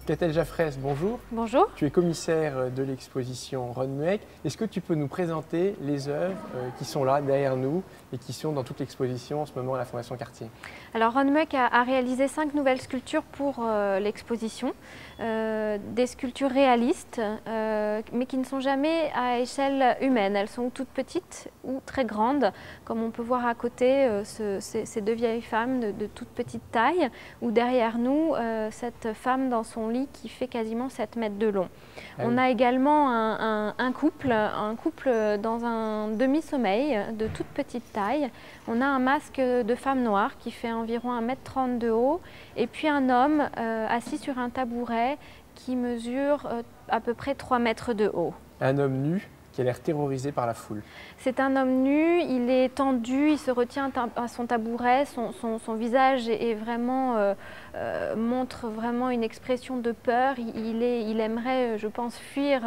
Catel Jaffrès, bonjour. Bonjour. Tu es commissaire de l'exposition Ron Mueck. Est-ce que tu peux nous présenter les œuvres qui sont là derrière nous et qui sont dans toute l'exposition en ce moment à la Fondation Cartier? Alors Ron Mueck a réalisé 5 nouvelles sculptures pour l'exposition, des sculptures réalistes, mais qui ne sont jamais à échelle humaine. Elles sont toutes petites ou très grandes, comme on peut voir à côté ces deux vieilles femmes de toute petite taille, ou derrière nous cette femme dans son lit qui fait quasiment 7 mètres de long. On a également un couple dans un demi-sommeil de toute petite taille. On a un masque de femme noire qui fait environ 1,30 m de haut et puis un homme assis sur un tabouret qui mesure à peu près 3 mètres de haut. Un homme nu qui a l'air terrorisé par la foule. C'est un homme nu, il est tendu, il se retient à son tabouret, son visage est vraiment, montre vraiment une expression de peur. Il aimerait, je pense, fuir,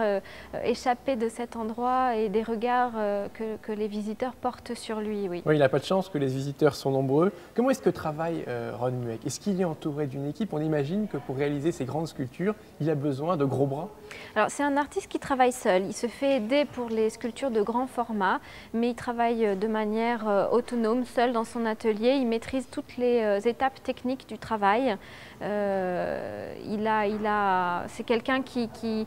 échapper de cet endroit et des regards que les visiteurs portent sur lui. Oui, il n'a pas de chance que les visiteurs sont nombreux. Comment est-ce que travaille Ron Mueck? Est-ce qu'il est entouré d'une équipe? On imagine que pour réaliser ces grandes sculptures, il a besoin de gros bras. Alors c'est un artiste qui travaille seul, il se fait aider pour les sculptures de grand format, mais il travaille de manière autonome, seul dans son atelier. Il maîtrise toutes les étapes techniques du travail. C'est quelqu'un qui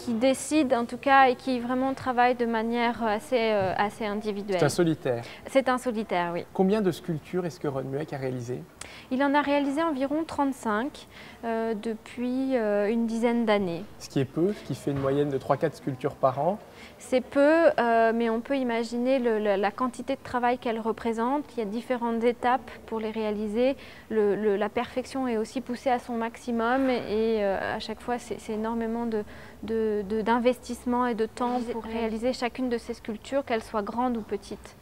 décide en tout cas et qui vraiment travaille de manière assez individuelle. C'est un solitaire. C'est un solitaire, oui. Combien de sculptures est-ce que Ron Mueck a réalisé? Il en a réalisé environ 35 depuis une dizaine d'années. Ce qui est peu, ce qui fait une moyenne de 3-4 sculptures par an. C'est peu, mais on peut imaginer la quantité de travail qu'elles représentent. Il y a différentes étapes pour les réaliser. La perfection est aussi poussée à son maximum et à chaque fois c'est énormément d'investissement et de temps pour réaliser chacune de ces sculptures, qu'elles soient grandes ou petites.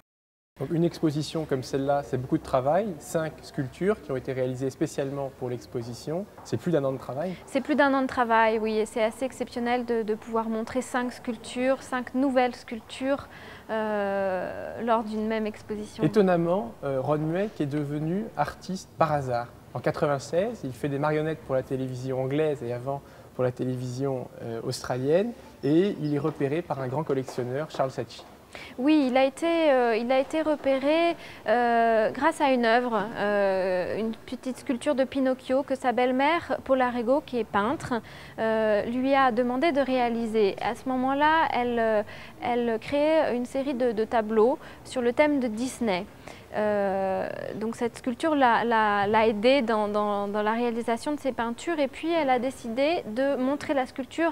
Donc une exposition comme celle-là, c'est beaucoup de travail, 5 sculptures qui ont été réalisées spécialement pour l'exposition. C'est plus d'1 an de travail? C'est plus d'1 an de travail, oui, et c'est assez exceptionnel de pouvoir montrer 5 sculptures, 5 nouvelles sculptures lors d'une même exposition. Étonnamment, Ron Mueck est devenu artiste par hasard. En 1996, il fait des marionnettes pour la télévision anglaise et avant pour la télévision australienne, et il est repéré par un grand collectionneur, Charles Saatchi. Oui, il a été repéré grâce à une œuvre, une petite sculpture de Pinocchio que sa belle-mère, Paula Rego, qui est peintre, lui a demandé de réaliser. À ce moment-là, elle créait une série de tableaux sur le thème de Disney. Donc cette sculpture l'a aidée dans la réalisation de ses peintures, et puis elle a décidé de montrer la sculpture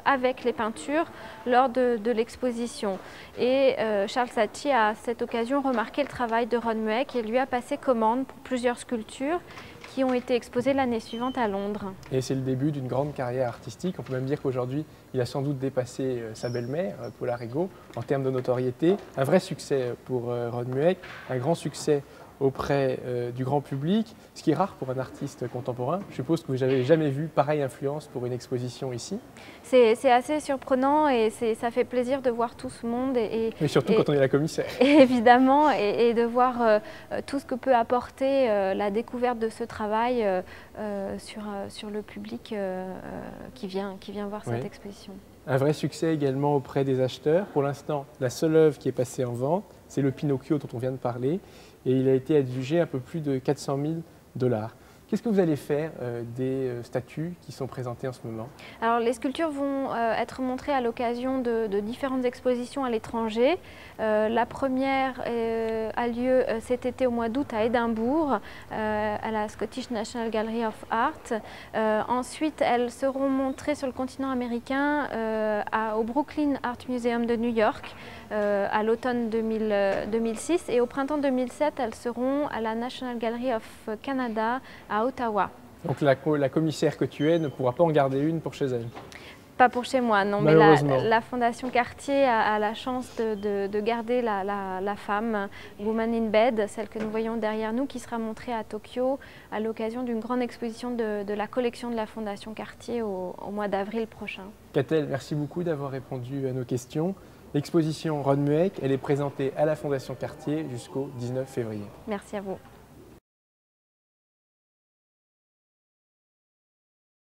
avec les peintures lors de l'exposition. Et Charles Saatchi a à cette occasion remarqué le travail de Ron Mueck et lui a passé commande pour plusieurs sculptures qui ont été exposées l'année suivante à Londres. Et c'est le début d'une grande carrière artistique. On peut même dire qu'aujourd'hui, il a sans doute dépassé sa belle-mère, Paula Rego, en termes de notoriété. Un vrai succès pour Ron Mueck, un grand succès auprès du grand public, ce qui est rare pour un artiste contemporain. Je suppose que vous n'avez jamais vu pareille influence pour une exposition ici. C'est assez surprenant et ça fait plaisir de voir tout ce monde. Mais surtout quand on est la commissaire. Évidemment, et de voir tout ce que peut apporter la découverte de ce travail sur le public qui vient voir cette exposition. Un vrai succès également auprès des acheteurs. Pour l'instant, la seule œuvre qui est passée en vente, c'est le Pinocchio dont on vient de parler. Et il a été adjugé un peu plus de 400 000 $. Qu'est-ce que vous allez faire des statues qui sont présentées en ce moment? Alors les sculptures vont être montrées à l'occasion de différentes expositions à l'étranger. La première a lieu cet été au mois d'août à Édimbourg, à la Scottish National Gallery of Art. Ensuite, elles seront montrées sur le continent américain au Brooklyn Art Museum de New York à l'automne 2006, et au printemps 2007, elles seront à la National Gallery of Canada à Ottawa. Donc la commissaire que tu es ne pourra pas en garder une pour chez elle? Pas pour chez moi, non, mais la Fondation Cartier a la chance de garder la femme, Woman in Bed, celle que nous voyons derrière nous, qui sera montrée à Tokyo à l'occasion d'une grande exposition de la collection de la Fondation Cartier au mois d'avril prochain. Catel, merci beaucoup d'avoir répondu à nos questions. L'exposition Ron Mueck, elle est présentée à la Fondation Cartier jusqu'au 19 février. Merci à vous.